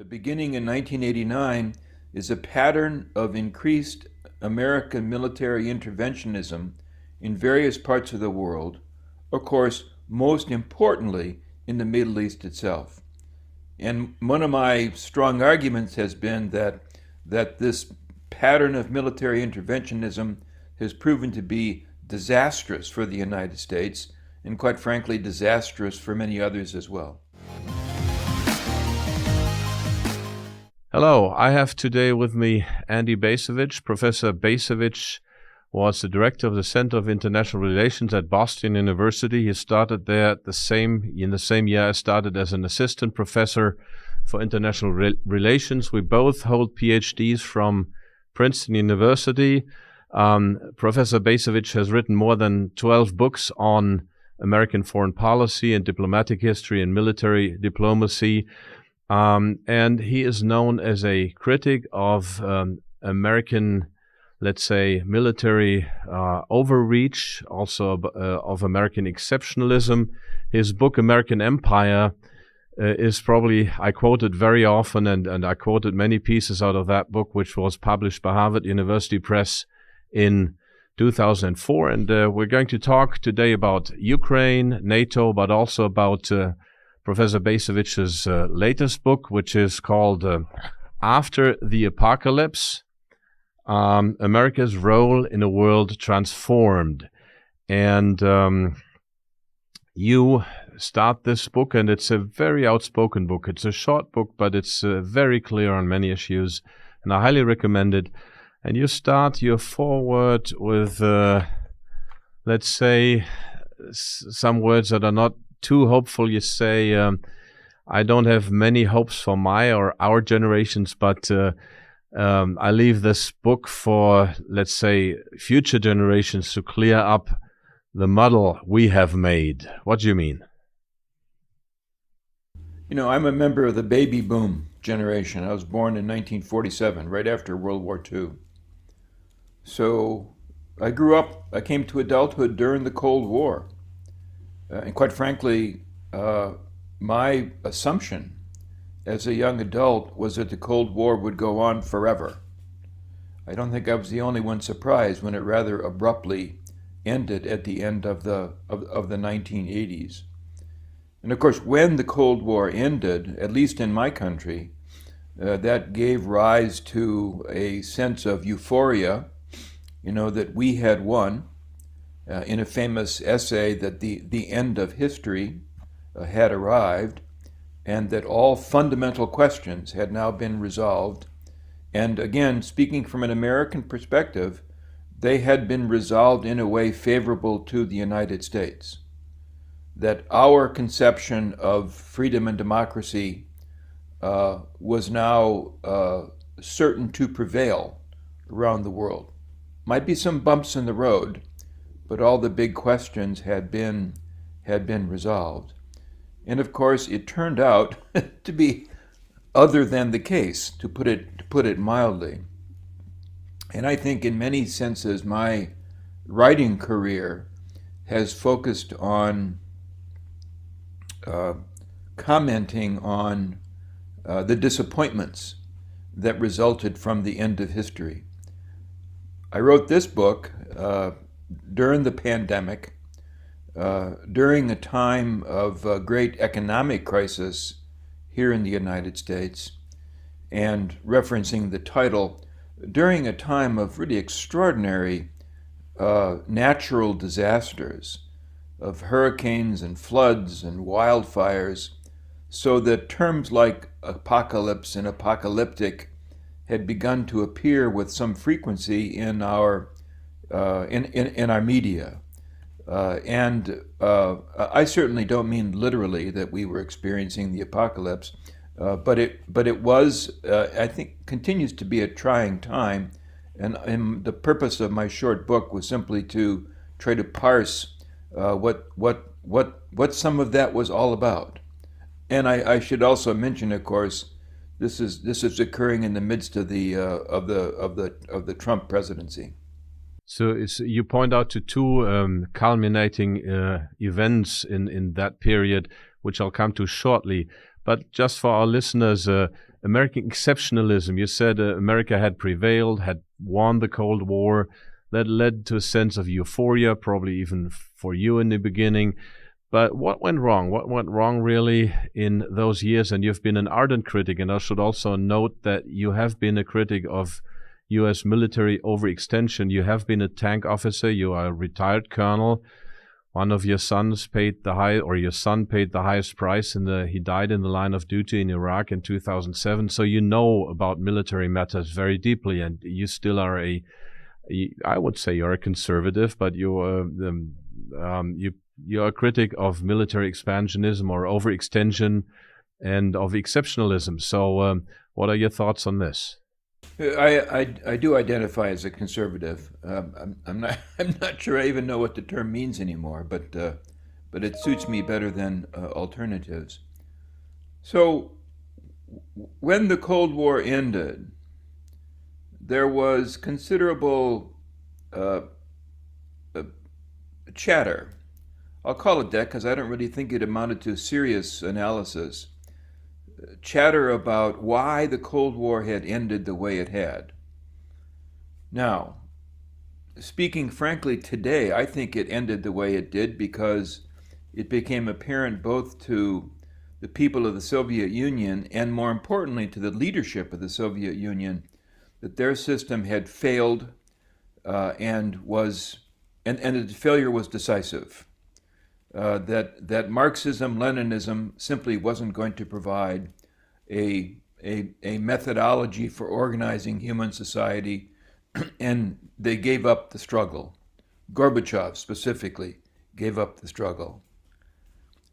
Beginning in 1989 is a pattern of increased American military interventionism in various parts of the world, of course, most importantly in the Middle East itself. And one of my strong arguments has been that this pattern of military interventionism has proven to be disastrous for the United States and, quite frankly, disastrous for many others as well. Hello, I have today with me Andrew Bacevich. Professor Bacevich was the director of the Center of International Relations at Boston University. He started there in the same year I started as an assistant professor for international relations. We both hold PhDs from Princeton University. Professor Bacevich has written more than 12 books on American foreign policy and diplomatic history and military diplomacy. And he is known as a critic of American, let's say, military overreach, also of American exceptionalism. His book, American Empire, is probably, I quote it very often, and I quoted many pieces out of that book, which was published by Harvard University Press in 2004. And we're going to talk today about Ukraine, NATO, but also about Professor Bacevich's latest book, which is called After the Apocalypse, America's Role in a World Transformed. And you start this book, and it's a very outspoken book. It's a short book, but it's very clear on many issues, and I highly recommend it. And you start your foreword with, let's say, some words that are not too hopeful. You say, I don't have many hopes for my or our generations, but I leave this book for, let's say, future generations to clear up the muddle we have made. What do you mean? You know, I'm a member of the baby boom generation. I was born in 1947, right after World War II. So I came to adulthood during the Cold War. And quite frankly, my assumption as a young adult was that the Cold War would go on forever. I don't think I was the only one surprised when it rather abruptly ended at the end of the 1980s. And of course, when the Cold War ended, at least in my country, that gave rise to a sense of euphoria, you know, that we had won. In a famous essay that the end of history had arrived, and that all fundamental questions had now been resolved. And again, speaking from an American perspective, they had been resolved in a way favorable to the United States. That our conception of freedom and democracy was now certain to prevail around the world. Might be some bumps in the road, but all the big questions had been resolved. And of course, it turned out to be other than the case, to put it mildly. And I think in many senses, my writing career has focused on commenting on the disappointments that resulted from the end of history. I wrote this book during the pandemic, during a time of great economic crisis here in the United States, and referencing the title, during a time of really extraordinary natural disasters, of hurricanes and floods and wildfires, so that terms like apocalypse and apocalyptic had begun to appear with some frequency in our media. I certainly don't mean literally that we were experiencing the apocalypse, but it was, I think, continues to be a trying time. And the purpose of my short book was simply to try to parse what some of that was all about. And I should also mention, of course, this is occurring in the midst of the Trump presidency. So you point out to two culminating events in that period, which I'll come to shortly. But just for our listeners, American exceptionalism, you said America had prevailed, had won the Cold War. That led to a sense of euphoria, probably even for you in the beginning. But what went wrong? What went wrong really in those years? And you've been an ardent critic, and I should also note that you have been a critic of U.S. military overextension. You have been a tank officer. You are a retired colonel. One of your sons paid your son paid the highest price he died in the line of duty in Iraq in 2007. So you know about military matters very deeply, and you still are I would say you're a conservative, but you're a critic of military expansionism or overextension and of exceptionalism. So what are your thoughts on this? I do identify as a conservative. I'm not sure I even know what the term means anymore, but it suits me better than alternatives. So when the Cold War ended, there was considerable chatter. I'll call it that because I don't really think it amounted to serious analysis. Chatter about why the Cold War had ended the way it had. Now, speaking frankly today, I think it ended the way it did because it became apparent both to the people of the Soviet Union and, more importantly, to the leadership of the Soviet Union that their system had failed and the failure was decisive. That Marxism, Leninism simply wasn't going to provide a methodology for organizing human society, and they gave up the struggle. Gorbachev specifically gave up the struggle.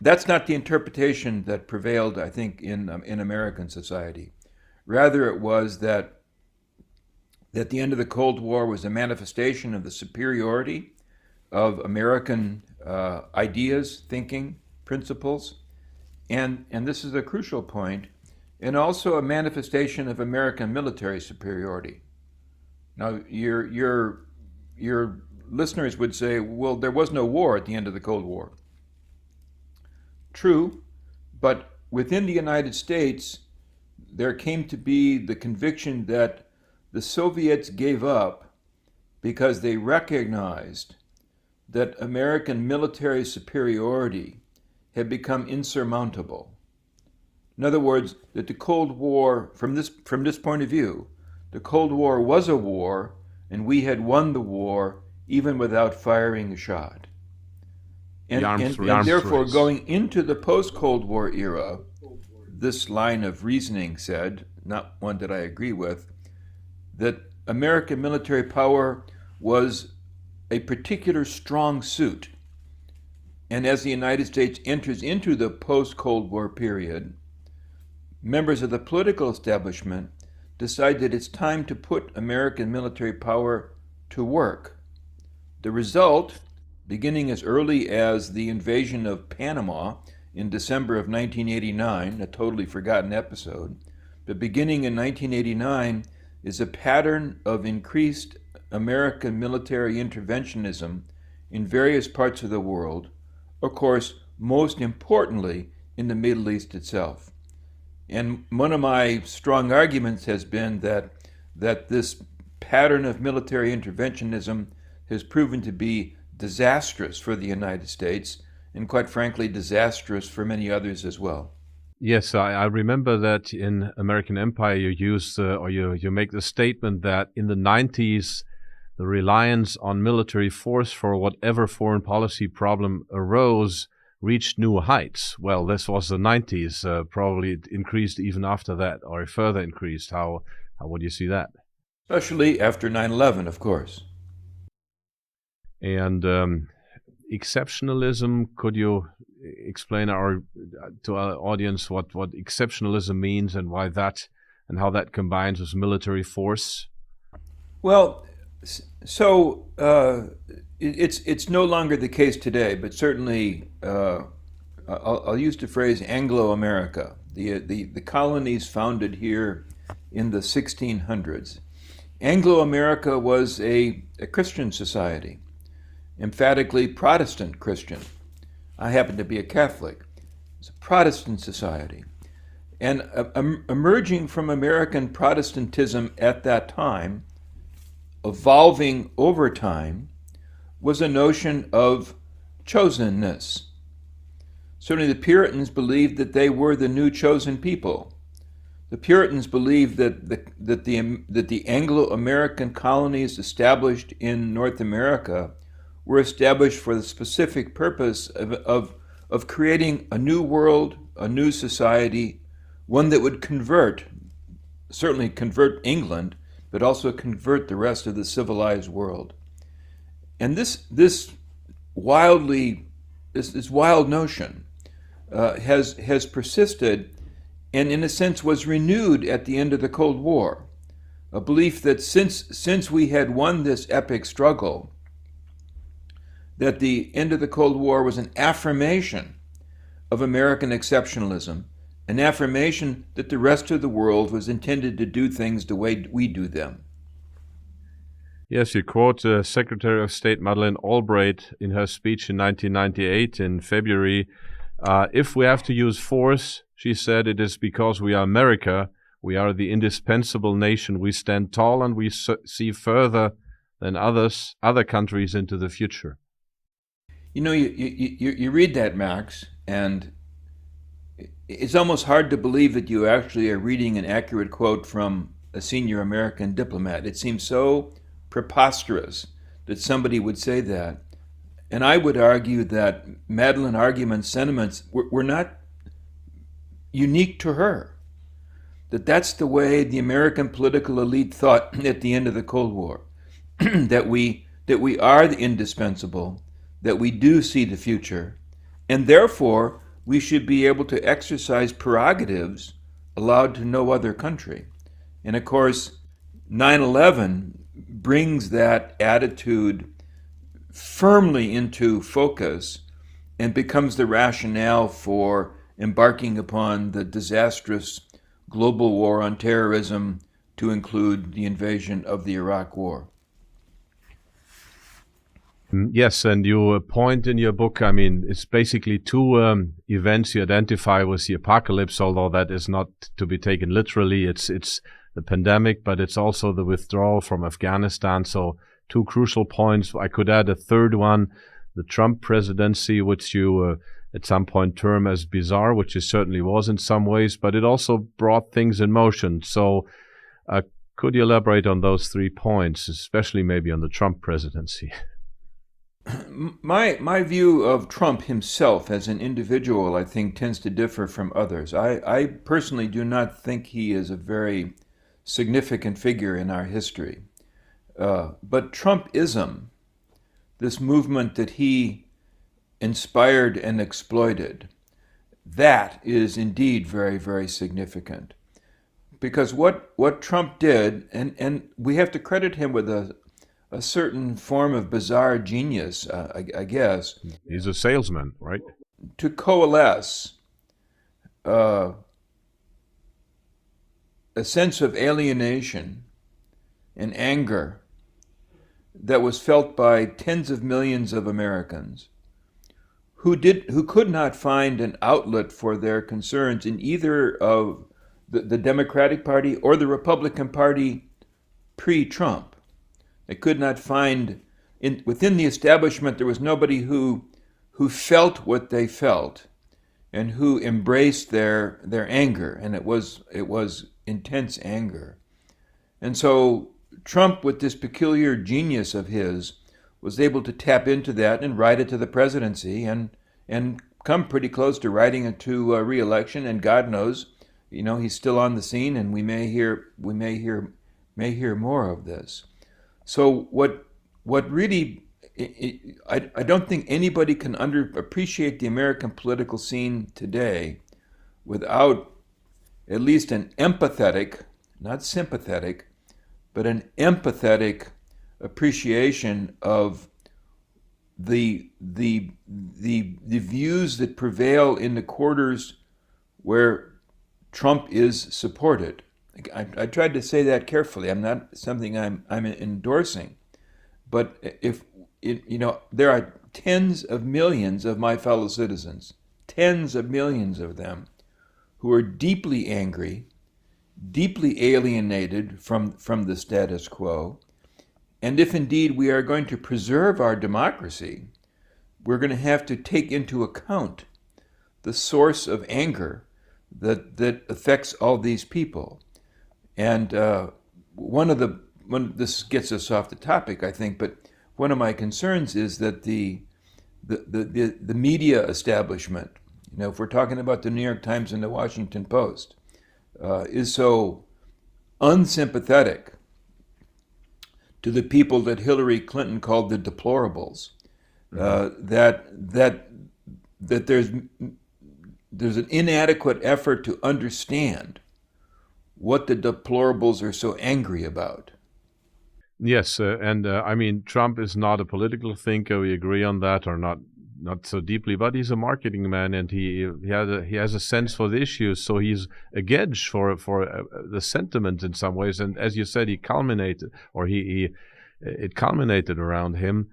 That's not the interpretation that prevailed, I think, in American society. Rather, it was that the end of the Cold War was a manifestation of the superiority of American ideas, thinking, principles, and this is a crucial point, and also a manifestation of American military superiority. Now, your listeners would say, well, there was no war at the end of the Cold War. True, but within the United States, there came to be the conviction that the Soviets gave up because they recognized that American military superiority had become insurmountable. In other words, that the Cold War, from this point of view, the Cold War was a war, and we had won the war even without firing a shot. And therefore, going into the post-Cold War era, this line of reasoning said, not one that I agree with, that American military power was a particular strong suit. And as the United States enters into the post-Cold War period, members of the political establishment decide that it's time to put American military power to work. The result, beginning as early as the invasion of Panama in December of 1989, a totally forgotten episode, but beginning in 1989 is a pattern of increased American military interventionism in various parts of the world, of course, most importantly in the Middle East itself. And one of my strong arguments has been that this pattern of military interventionism has proven to be disastrous for the United States, and quite frankly, disastrous for many others as well. Yes, I remember that in American Empire you use you make the statement that in the 90s the reliance on military force for whatever foreign policy problem arose reached new heights. Well, this was the 90s. Probably it increased even after that, or further increased. How would you see that? Especially after 9/11, of course. And exceptionalism, could you explain to our audience what exceptionalism means and why that and how that combines with military force? Well, so it's no longer the case today, but certainly I'll use the phrase Anglo-America, the colonies founded here in the 1600s. Anglo-America was a Christian society, emphatically Protestant Christian. I happen to be a Catholic. It's a Protestant society. And emerging from American Protestantism at that time, evolving over time, was a notion of chosenness. Certainly the Puritans believed that they were the new chosen people. The Puritans believed that the Anglo-American colonies established in North America were established for the specific purpose of creating a new world, a new society, one that would certainly convert England, but also convert the rest of the civilized world. And this wild notion has persisted, and in a sense was renewed at the end of the Cold War. A belief that since we had won this epic struggle, that the end of the Cold War was an affirmation of American exceptionalism, an affirmation that the rest of the world was intended to do things the way we do them. Yes, you quote Secretary of State Madeleine Albright in her speech in 1998 in February. If we have to use force, she said, it is because we are America. We are the indispensable nation. We stand tall and we see further than other countries into the future. You know, you read that, Max, and it's almost hard to believe that you actually are reading an accurate quote from a senior American diplomat. It seems so preposterous that somebody would say that. And I would argue that Madeleine Argument's sentiments were not unique to her. That's the way the American political elite thought at the end of the Cold War. that we are the indispensable, that we do see the future, and therefore we should be able to exercise prerogatives allowed to no other country. And of course, 9/11 brings that attitude firmly into focus and becomes the rationale for embarking upon the disastrous global war on terrorism to include the invasion of the Iraq War. Yes, and you point in your book, I mean, it's basically two events you identify with the apocalypse, although that is not to be taken literally. It's the pandemic, but it's also the withdrawal from Afghanistan. So two crucial points. I could add a third one, the Trump presidency, which you at some point term as bizarre, which it certainly was in some ways, but it also brought things in motion. So could you elaborate on those 3 points, especially maybe on the Trump presidency? My view of Trump himself as an individual, I think, tends to differ from others. I personally do not think he is a very significant figure in our history. But Trumpism, this movement that he inspired and exploited, that is indeed very, very significant. Because what Trump did, and we have to credit him with a certain form of bizarre genius, I guess. He's a salesman, right? To coalesce a sense of alienation and anger that was felt by tens of millions of Americans who could not find an outlet for their concerns in either of the Democratic Party or the Republican Party pre-Trump. They could not find, within the establishment, there was nobody who felt what they felt and who embraced their anger, and it was intense anger. And so Trump, with this peculiar genius of his, was able to tap into that and ride it to the presidency and come pretty close to riding it to re-election. And God knows, he's still on the scene, and we may hear more of this. So what really, I don't think anybody can appreciate the American political scene today without at least an empathetic, not sympathetic, but an empathetic appreciation of the views that prevail in the quarters where Trump is supported. I tried to say that carefully. I'm not something I'm endorsing, but there are tens of millions of my fellow citizens, tens of millions of them, who are deeply angry, deeply alienated from the status quo. And if indeed we are going to preserve our democracy, we're going to have to take into account the source of anger that affects all these people. And this gets us off the topic, I think, but one of my concerns is that the media establishment, if we're talking about the New York Times and the Washington Post, is so unsympathetic to the people that Hillary Clinton called the deplorables, that there's an inadequate effort to understand what the deplorables are so angry about. Yes, and I mean, Trump is not a political thinker. We agree on that, or not so deeply. But he's a marketing man, and he has a sense for the issues. So he's a gauge for the sentiment in some ways. And as you said, it culminated around him.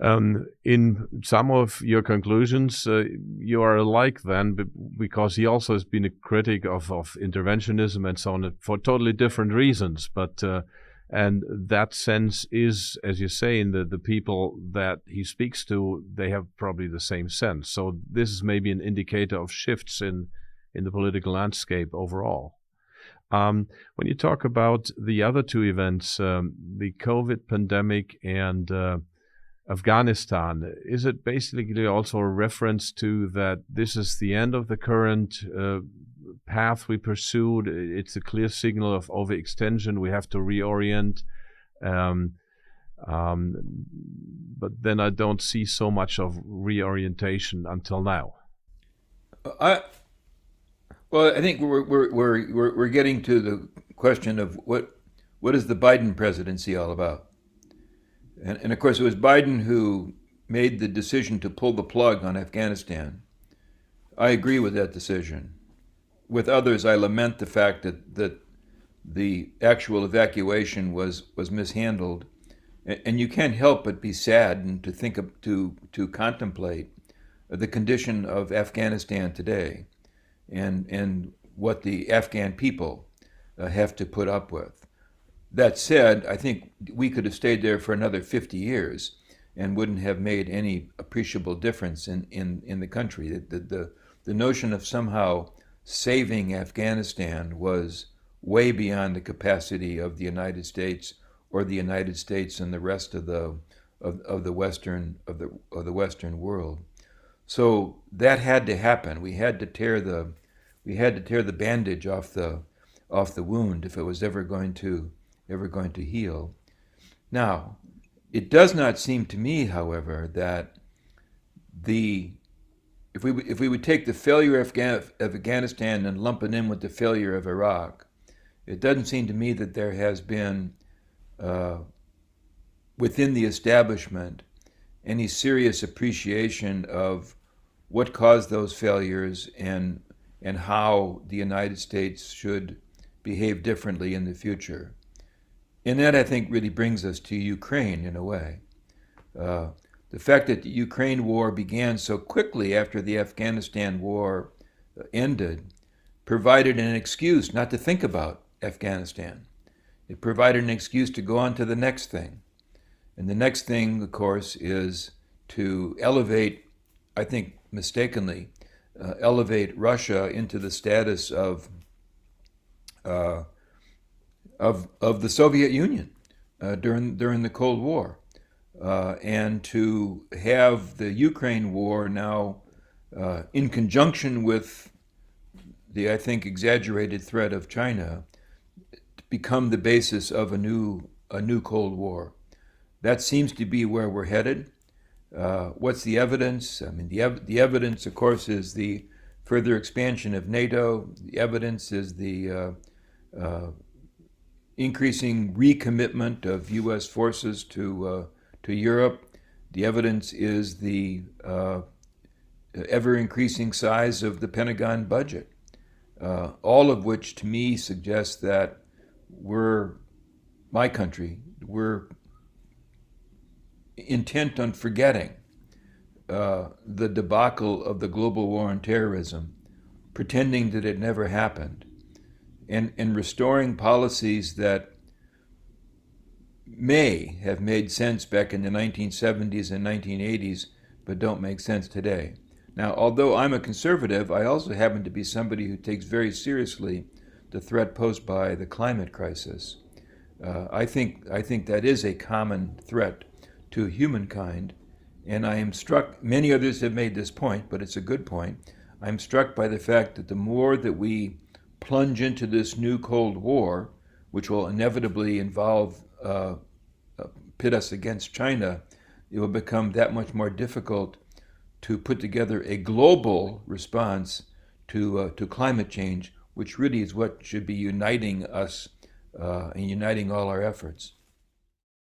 In some of your conclusions, you are alike then, because he also has been a critic of interventionism and so on for totally different reasons. But and that sense is, as you say, in the people that he speaks to, they have probably the same sense. So this is maybe an indicator of shifts in the political landscape overall. When you talk about the other two events, the COVID pandemic and Afghanistan, is it basically also a reference to that this is the end of the current path we pursued? It's a clear signal of overextension. We have to reorient. But then I don't see so much of reorientation until now. I think we're getting to the question of what is the Biden presidency all about? And of course, it was Biden who made the decision to pull the plug on Afghanistan. I agree with that decision. With others, I lament the fact that the actual evacuation was mishandled. And you can't help but be sad and to think of, to contemplate the condition of Afghanistan today and what the Afghan people have to put up with. That said, I think we could have stayed there for another 50 years and wouldn't have made any appreciable difference in the country. The notion of somehow saving Afghanistan was way beyond the capacity of the United States or the United States and the rest of the Western world. So that had to happen. We had to tear the bandage off the wound if it was ever going to heal. Now, it does not seem to me, however, that if we would take the failure of Afghanistan and lump it in with the failure of Iraq, it doesn't seem to me that there has been within the establishment any serious appreciation of what caused those failures and how the United States should behave differently in the future. And that, I think, really brings us to Ukraine in a way. The fact that the Ukraine war began so quickly after the Afghanistan war ended provided an excuse not to think about Afghanistan. It provided an excuse to go on to the next thing. And the next thing, of course, is to elevate, I think mistakenly, elevate Russia into the status of the Soviet Union during the Cold War, and to have the Ukraine war now in conjunction with the, I think, exaggerated threat of China become the basis of a new Cold War. That seems to be where we're headed. What's the evidence? I mean, the evidence, of course, is the further expansion of NATO. The evidence is the increasing recommitment of U.S. forces to Europe. The evidence is the ever-increasing size of the Pentagon budget, all of which, to me, suggests that we're intent on forgetting the debacle of the global war on terrorism pretending that it never happened, and restoring policies that may have made sense back in the 1970s and 1980s, but don't make sense today. Now, although I'm a conservative, I also happen to be somebody who takes very seriously the threat posed by the climate crisis. I think that is a common threat to humankind, and I am struck, many others have made this point, but it's a good point. I'm struck by the fact that the more that we plunge into this new Cold War, which will inevitably involve pit us against China, it will become that much more difficult to put together a global response to climate change, which really is what should be uniting us and uniting all our efforts.